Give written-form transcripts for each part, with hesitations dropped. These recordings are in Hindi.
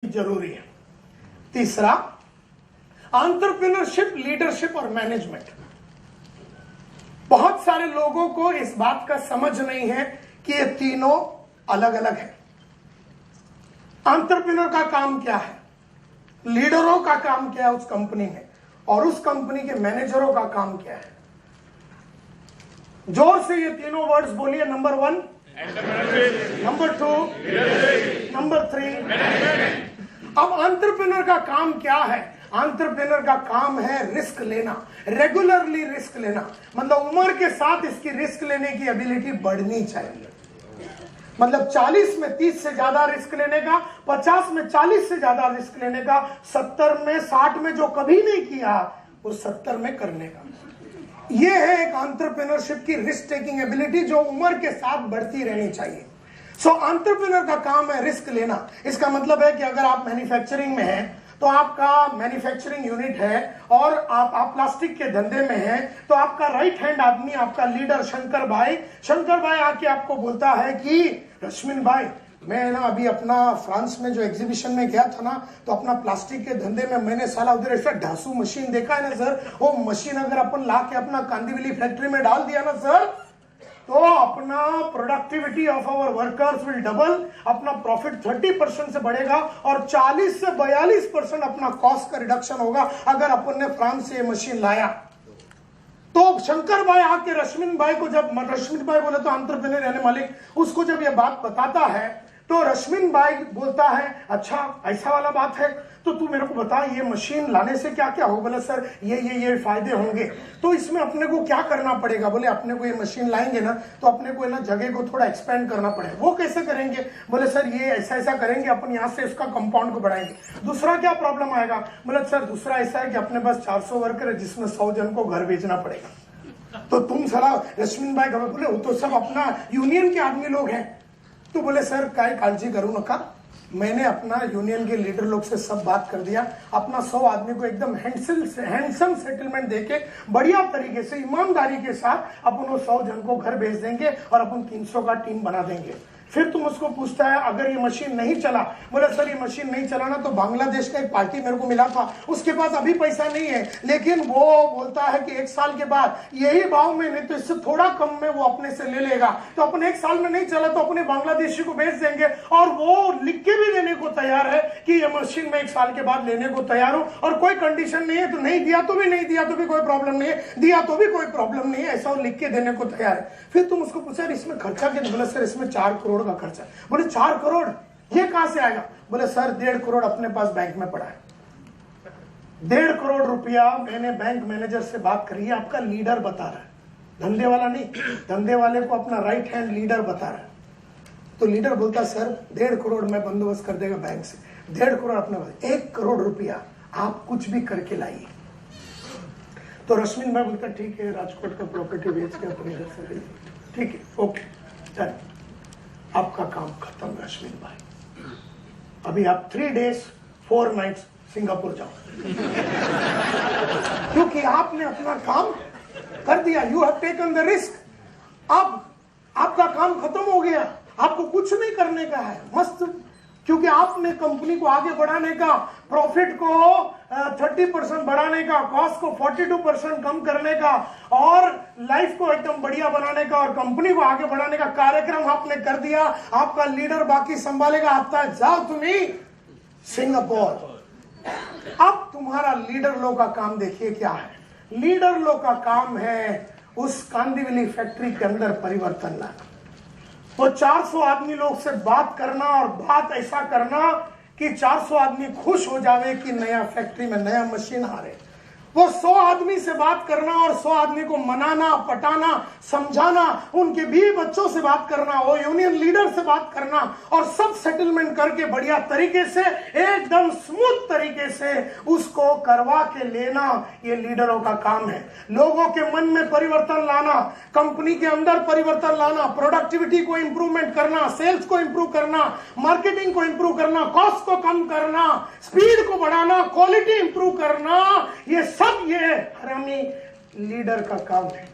जरूरी है। तीसरा, एंटरप्रेन्योरशिप, लीडरशिप और मैनेजमेंट। बहुत सारे लोगों को इस बात का समझ नहीं है कि ये तीनों अलग अलग है। एंटरप्रेन्योर का काम क्या है, लीडरों का काम क्या है उस कंपनी में, और उस कंपनी के मैनेजरों का काम क्या है। जोर से ये तीनों वर्ड्स बोलिए। Number 1 number 2 number 3। अब एंटरप्रेन्योर का काम क्या है? एंटरप्रेन्योर का काम है रिस्क लेना, रेगुलरली रिस्क लेना। मतलब उम्र के साथ इसकी रिस्क लेने की एबिलिटी बढ़नी चाहिए। मतलब 40 में 30 से ज्यादा रिस्क लेने का, 50 में 40 से ज्यादा रिस्क लेने का, 70 में 60 में जो कभी नहीं किया वो 70 में करने का। ये है एक एंटरप्रेन्योरशिप की रिस्क टेकिंग एबिलिटी जो उम्र के साथ बढ़ती रहनी चाहिए। सो एंटरप्रेन्योर का काम है रिस्क लेना। इसका मतलब है कि अगर आप मैन्युफैक्चरिंग में हैं तो आपका मैन्युफैक्चरिंग यूनिट है और आप प्लास्टिक के धंधे में हैं, तो आपका राइट हैंड आदमी, आपका लीडर शंकर भाई आके आपको बोलता है कि रश्मिन भाई, मैं ना अभी अपना फ्रांस में जो एग्जीबिशन में गया था ना, तो अपना प्लास्टिक के धंधे में मैंने साला उधर ऐसा ढासू मशीन देखा है ना सर, वो मशीन अगर अपन ला के अपना कांदीवली फैक्ट्री में डाल दिया ना सर, तो अपना productivity of our workers will double, अपना प्रॉफिट 30% से बढ़ेगा और 40 से 42% अपना कॉस्ट का रिडक्शन होगा अगर अपन ने फ्रांस से ये मशीन लाया। तो शंकर भाई आके रश्मिन भाई को, जब रश्मिन भाई बोले तो एंटरप्रेन्योर यानी मालिक, उसको जब ये बात बताता है तो रश्मिन भाई बोलता है अच्छा ऐसा वाला बात है, तो तू मेरे को बता ये मशीन लाने से क्या क्या हो। बोले सर ये फायदे होंगे। तो इसमें अपने को क्या करना पड़ेगा? बोले अपने को ये मशीन लाएंगे ना तो अपने को ना जगह को थोड़ा एक्सपेंड करना पड़ेगा। वो कैसे करेंगे? बोले सर ये ऐसा करेंगे, अपन यहाँ से इसका कंपाउंड को बढ़ाएंगे। दूसरा क्या प्रॉब्लम आएगा? बोले सर दूसरा ऐसा है कि अपने पास 400 वर्कर है जिसमें 100 जन को घर भेजना पड़ेगा। तो तुम सारा रश्मिन भाई घर, बोले वो तो सब अपना यूनियन के आदमी लोग हैं। तो बोले सर काय काळजी करू नका, मैंने अपना यूनियन के लीडर लोग से सब बात कर दिया, अपना 100 आदमी को एकदम हैंडसम सेटलमेंट देके बढ़िया तरीके से ईमानदारी के साथ अपन 100 जन को घर भेज देंगे और अपन 300 का टीम बना देंगे। फिर तुम उसको पूछता है अगर ये मशीन नहीं चला, बोले सर ये मशीन नहीं चला ना तो बांग्लादेश का एक पार्टी मेरे को मिला था, उसके पास अभी पैसा नहीं है, लेकिन वो बोलता है कि 1 साल के बाद यही भाव में नहीं तो इससे थोड़ा कम में वो अपने से ले लेगा। तो अपन 1 साल में नहीं चला तो अपने बांग्लादेशी को भेज देंगे और वो लिख के भी देने को तैयार है कि ये मशीन में 1 साल के बाद लेने को तैयार हो और कोई कंडीशन नहीं है, तो नहीं दिया तो भी नहीं दिया तो भी कोई प्रॉब्लम नहीं है, दिया तो भी कोई प्रॉब्लम नहीं है, ऐसा लिख के देने को तैयार है। फिर तुम उसको पूछा इसमें खर्चा क्या? बोले सर इसमें 4 करोड़ का खर्चा। बोले 4 करोड़ ये कहां से आएगा? बोले सर 1.5 करोड़ अपने पास बैंक में पड़ा है। 1.5 करोड़ रुपया मैंने बैंक मैनेजर से बात करी है, आपका लीडर बता रहा है, धंधे वाला नहीं, धंधे वाले को अपना राइट हैंड लीडर बता रहा है। तो लीडर बोलता सर 1.5 करोड़ मैं बंदोबस्त कर देगा बैंक से, 1.5 करोड़ अपने पास, 1 करोड़ रुपया आप कुछ भी करके लाइए। तो रश्मिन भाई बोलता ठीक है, राजकोट का प्रॉपर्टी बेच के अपने घर से, ठीक है ओके डन, आपका काम खत्म रश्मिन भाई, अभी आप 3 days 4 nights सिंगापुर जाओ क्योंकि आपने अपना काम कर दिया, you have taken the risk. अब आपका काम खत्म हो गया, आपको कुछ नहीं करने का है, मस्त, क्योंकि आपने कंपनी को आगे बढ़ाने का, प्रॉफिट को 30% बढ़ाने का, कॉस्ट को 42% कम करने का और लाइफ को एकदम बढ़िया बनाने का और कंपनी को आगे बढ़ाने का कार्यक्रम आपने कर दिया। आपका लीडर बाकी संभालेगा, आता है जाओ तुम्हें सिंगापुर। अब तुम्हारा लीडर लोग का काम देखिए क्या है। लीडर लोग का काम है उस कांदीवली फैक्ट्री के अंदर परिवर्तन लाना, वो 400 आदमी लोग से बात करना और बात ऐसा करना कि 400 आदमी खुश हो जावे कि नया फैक्ट्री में नया मशीन आ रहे। वो 100 आदमी से बात करना और 100 आदमी को मनाना, पटाना, समझाना, उनके बीवी बच्चों से बात करना, वो यूनियन लीडर से बात करना और सब सेटलमेंट करके बढ़िया तरीके से, एकदम स्मूथ तरीके से उसको करवा के लेना, ये लीडरों का काम है। लोगों के मन में परिवर्तन लाना, कंपनी के अंदर परिवर्तन लाना, प्रोडक्टिविटी को इंप्रूवमेंट करना, सेल्स को इंप्रूव करना, मार्केटिंग को इंप्रूव करना, कॉस्ट को कम करना, स्पीड को बढ़ाना, क्वालिटी इंप्रूव करना, ये सब ये हरामी लीडर का काम है।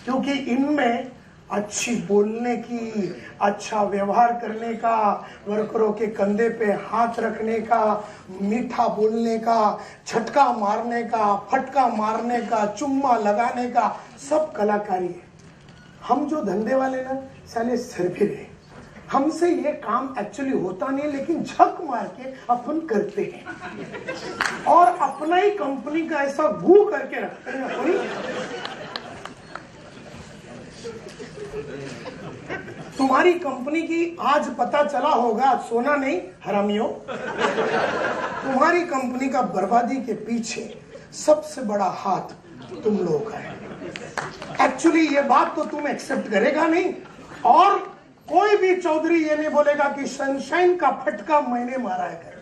क्योंकि इनमें अच्छी बोलने की, अच्छा व्यवहार करने का, वर्करों के कंधे पे हाथ रखने का, मीठा बोलने का, झटका मारने का, फटका मारने का, चुम्मा लगाने का, सब कलाकारी है। हम जो धंधे वाले ना साले सिरफिर है, हमसे ये काम एक्चुअली होता नहीं, लेकिन झक मार के अपन करते हैं और अपना ही कंपनी का ऐसा गू करके रखते हैं अपन। तुम्हारी कंपनी की आज पता चला होगा, सोना नहीं हरामियों, तुम्हारी कंपनी का बर्बादी के पीछे सबसे बड़ा हाथ तुम लोग का है। एक्चुअली ये बात तो तुम एक्सेप्ट करेगा नहीं, और कोई भी चौधरी ये नहीं बोलेगा कि सनशाइन का फटका मैंने मारा है,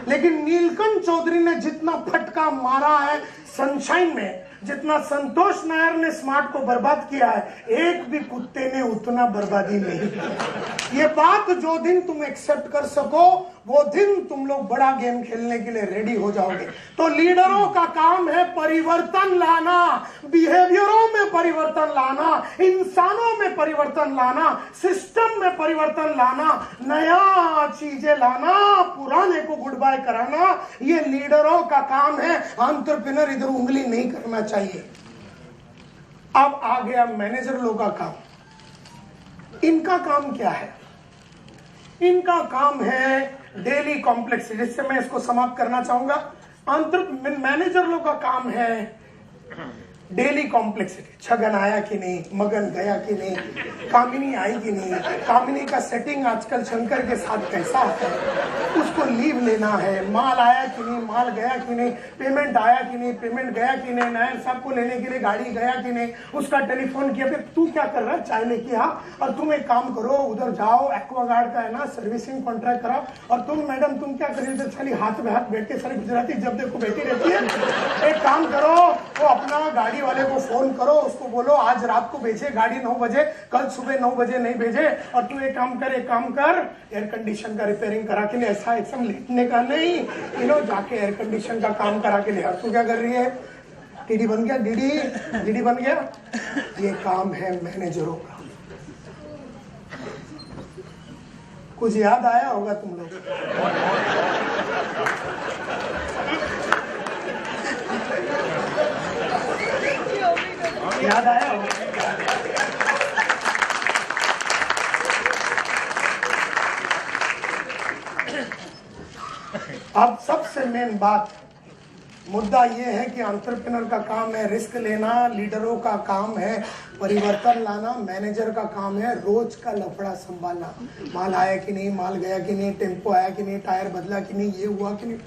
लेकिन नीलकंठ चौधरी ने जितना फटका मारा है सनशाइन में, जितना संतोष नायर ने स्मार्ट को बर्बाद किया है, एक भी कुत्ते ने उतना बर्बादी नहीं की। ये बात जो दिन तुम एक्सेप्ट कर सको, वो दिन तुम लोग बड़ा गेम खेलने के लिए रेडी हो जाओगे। तो लीडरों का काम है परिवर्तन लाना, बिहेवियरों में परिवर्तन लाना, इंसानों में परिवर्तन लाना, सिस्टम में परिवर्तन लाना, नया चीजें लाना, पुराने को गुड बाय कराना। ये लीडरों का काम है। एंटरप्रेन्योर इधर उंगली नहीं करना चाहिए। अब आ गया मैनेजर लोगों का काम। इनका काम क्या है? इनका काम है डेली कॉम्प्लेक्सिटी, जिससे मैं इसको समाप्त करना चाहूंगा। मैनेजर लोग का काम है डेली कॉम्प्लेक्सिटी। छगन आया कि नहीं, मगन गया कि नहीं, कामिनी आई कि नहीं, कामिनी का सेटिंग आजकल शंकर के साथ कैसा है, उसको लीव लेना है, माल आया कि नहीं, माल गया कि नहीं, पेमेंट आया कि नहीं, पेमेंट गया कि नहीं, नायर साहब को लेने के लिए गाड़ी गया कि नहीं, उसका टेलीफोन किया। फिर तू क्या कर रहा है? चाय लेके आ, और तुम एक काम करो, उधर जाओ, एक्वागार्ड का है ना सर्विसिंग कॉन्ट्रैक्ट कराओ। और तुम मैडम तुम क्या कर रही हो? खाली हाथ में हाथ बैठ के, सारी गुजराती जब देखो बैठी रहती है। एक काम करो, वो अपना गाड़ी वाले को फोन करो, उसको बोलो आज रात को भेजे गाड़ी 9 बजे, कल सुबह 9 बजे नहीं भेजे। और तू एक काम कर, एयर कंडीशन का रिपेयरिंग करा के लिए, ऐसा एकदम लेटने का नहीं, जाके एयर कंडीशन का काम करा के लिए। और तू क्या कर रही है? टीडी बन गया, डीडी बन गया। ये काम है मैनेजरों का। कुछ याद आया होगा तुम लोग? याद आया होगा? अब सबसे मेन बात, मुद्दा ये है कि एंटरप्रेन्योर का काम है रिस्क लेना, लीडरों का काम है परिवर्तन लाना, मैनेजर का काम है रोज का लफड़ा संभालना। माल आया कि नहीं, माल गया कि नहीं, टेम्पो आया कि नहीं, टायर बदला कि नहीं, ये हुआ कि नहीं।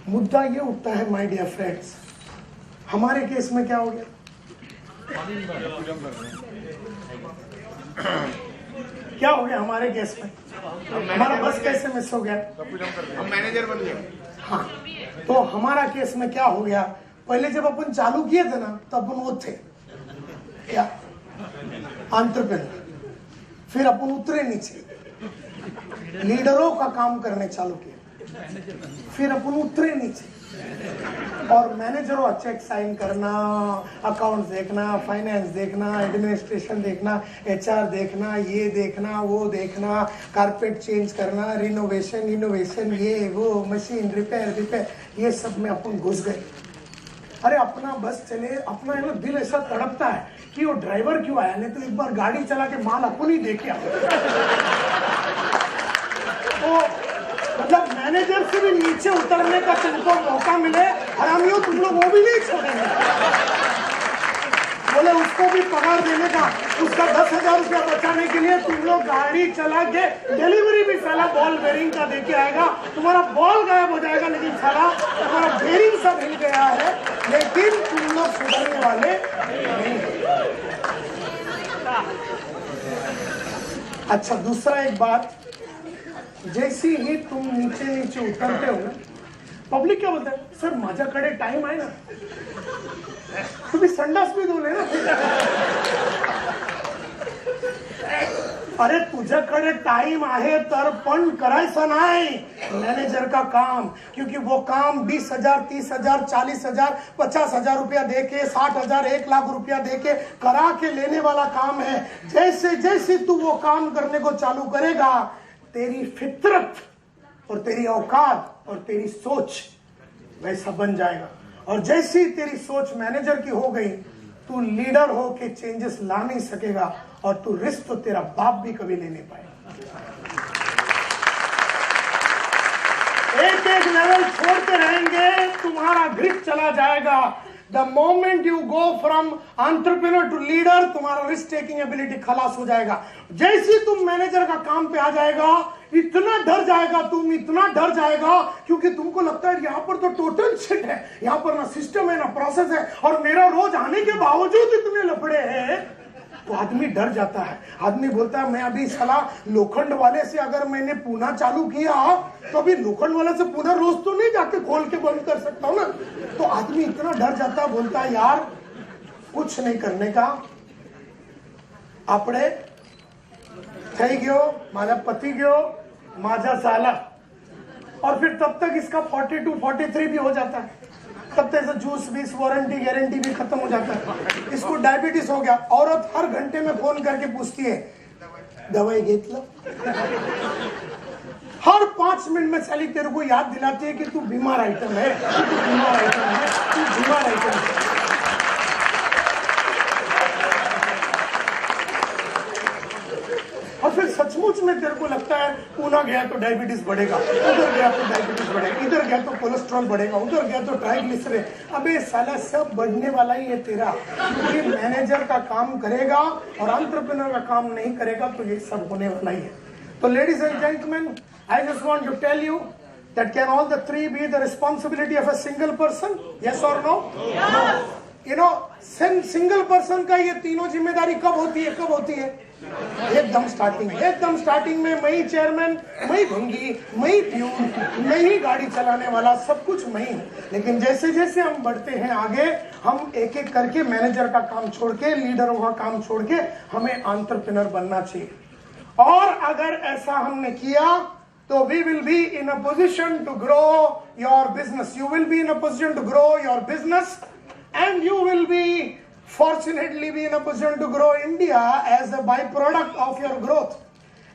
मुद्दा ये उठता है माय डियर फ्रेंड्स, हमारे केस में क्या हो गया? क्या हो गया हमारे केस में? हमारा बस कैसे मिस हो गया? हम मैनेजर बन गए। हाँ, तो हमारा केस में क्या हो गया? पहले जब अपन चालू किए थे ना, तो अपन वो थे क्या? एंटरप्रेन्योर। फिर अपन उतरे नीचे, लीडरों का काम करने चालू किए। फिर अपन उतरे नीचे और मैनेजरों चेक साइन करना, अकाउंट्स देखना, फाइनेंस देखना, एडमिनिस्ट्रेशन देखना, एचआर देखना, ये देखना, वो देखना, कारपेट चेंज करना, रिनोवेशन, इनोवेशन, ये वो, मशीन रिपेयर, ये सब में अपन घुस गए। अरे अपना बस चले, अपना दिल ऐसा तड़पता है कि वो ड्राइवर क्यों आया, नहीं तो एक बार गाड़ी चला के माल अपन ही देखे तो मतलब मैनेजर से भी नीचे उतरने का तुमको मौका मिले, हरामियों तुम लोग वो भी नहीं छोड़ेंगे। बोले उसको भी पगार देने का, उसका 10,000 रुपया बचाने के लिए तुम लोग गाड़ी चला के डिलीवरी भी साला बॉल बेरिंग का देके आएगा। तुम्हारा बॉल गायब हो जाएगा, लेकिन साला तुम्हारा बेरिंग सब हिल गया है, लेकिन तुम लोग सुधरने वाले नहीं। अच्छा, दूसरा एक बात, जैसे ही तुम नीचे नीचे उतरते हो, पब्लिक क्या बोलता है? सर माझ्याकडे टाइम आहे ना, तुम्ही संडास भी धो लेना। अरे तुझ्याकडे टाइम आहे तर पण करायचं नाही मैनेजर का काम, क्योंकि वो काम 20,000, 30,000, 40,000, 50,000 रुपया देके, 60,000, 1 लाख रुपया देके करा के लेने वाला काम है। जैसे जैसे तू वो काम करने को चालू करेगा, तेरी फितरत और तेरी औकात और तेरी सोच वैसा बन जाएगा। और जैसी तेरी सोच मैनेजर की हो गई, तू लीडर हो के चेंजेस ला नहीं सकेगा, और तू रिस्क तो तेरा बाप भी कभी ले नहीं पाएगा। एक एक लेवल छोड़ते रहेंगे, तुम्हारा ग्रिप चला जाएगा। The moment you go from entrepreneur to leader, तुम्हारा रिस्क टेकिंग एबिलिटी खलास हो जाएगा। जैसे तुम मैनेजर का काम पे आ जाएगा, इतना डर जाएगा तुम, इतना डर जाएगा, क्योंकि तुमको लगता है यहाँ पर तो टोटल शिट है, यहाँ पर ना सिस्टम है ना प्रोसेस है, और मेरा रोज आने के बावजूद इतने लफड़े हैं। तो आदमी डर जाता है। आदमी बोलता है मैं अभी साला लोखंड वाले से अगर मैंने पूना चालू किया, तो अभी लोखंड वाले से पूना रोज तो नहीं जाके खोल के बंद कर सकता हूं ना। तो आदमी इतना डर जाता है, बोलता है यार कुछ नहीं करने का, आपड़े થઈ ગયો, माझा पति गयो, माझा साला। और फिर तब तक इसका 42, 43 भी हो जाता है। तब तक जूस भी, वारंटी गारंटी भी खत्म हो जाता है। इसको डायबिटीज हो गया। औरत हर घंटे में फोन करके पूछती है दवाई घेतलं? हर 5 मिनट में साली तेरे को याद दिलाती है कि तू बीमार आइटम है, तू बीमार आइटम है, तू बीमार आइटम है। और फिर सचमुच में तेरे को लगता है पूना गया तो डायबिटीज बढ़ेगा, उधर गया तो डायबिटीज बढ़ेगा, इधर गया तो कोलेस्ट्रॉल बढ़ेगा, उधर गया तो ट्राइग्लिसराइड। अबे साला सब बढ़ने वाला ही है तेरा, क्योंकि मैनेजर का काम करेगा और एंटरप्रेन्योर का काम नहीं करेगा तो ये सब होने वाला ही है। तो ladies and gentleman, I just want to tell you that can all the three be the responsibility of a single person? Yes or no? No. You know, single person का ये तीनों जिम्मेदारी कब होती है? कब होती है? एकदम स्टार्टिंग में। एकदम स्टार्टिंग में मैं ही चेयरमैन, मैं ही भंगी, मैं ही प्यून, मैं ही गाड़ी चलाने वाला, सब कुछ मैं ही। लेकिन जैसे जैसे हम बढ़ते हैं आगे, हम एक एक करके मैनेजर का काम छोड़ के, लीडरों का काम छोड़ के हमें एंटरप्रेन्योर बनना चाहिए। और अगर ऐसा हमने किया तो we will be in a position to grow your business. You will be in a position to grow your business, and you will be fortunately be in a position to grow India as a byproduct of your growth.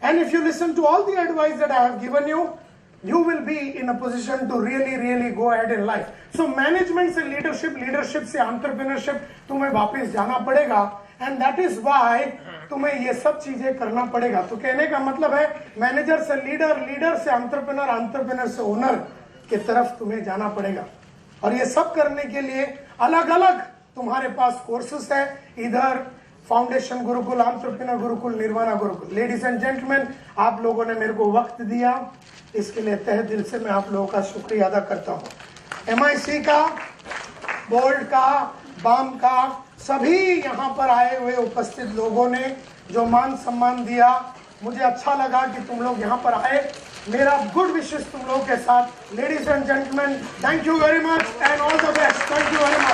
And if you listen to all the advice that I have given you, you will be in a position to really go ahead in life. So management से leadership, leadership से entrepreneurship तुम्हें वापस जाना पड़ेगा, and that is why तुम्हें ये सब चीजें करना पड़ेगा। तो कहने का मतलब है मैनेजर से लीडर, लीडर से एंटरप्रेन्योर, एंटरप्रेन्योर से ओनर की तरफ तुम्हें जाना पड़ेगा। और ये सब करने के लिए अलग अलग तुम्हारे पास कोर्सेस है, इधर foundation Gurukul, entrepreneur Gurukul, Nirvana Gurukul. Ladies and gentleman, आप लोगों ने मेरे को वक्त दिया, इसके लिए तहे दिल से मैं आप लोगों का शुक्रिया अदा करता हूँ। MIC का, बोर्ड का, बाम का, सभी यहाँ पर आए हुए उपस्थित लोगों ने जो मान सम्मान दिया, मुझे अच्छा लगा कि तुम लोग यहाँ पर आए। मेरा गुड विशेस तुम लोगों के साथ। Ladies and gentleman, thank you very much and all the best. Thank you very much.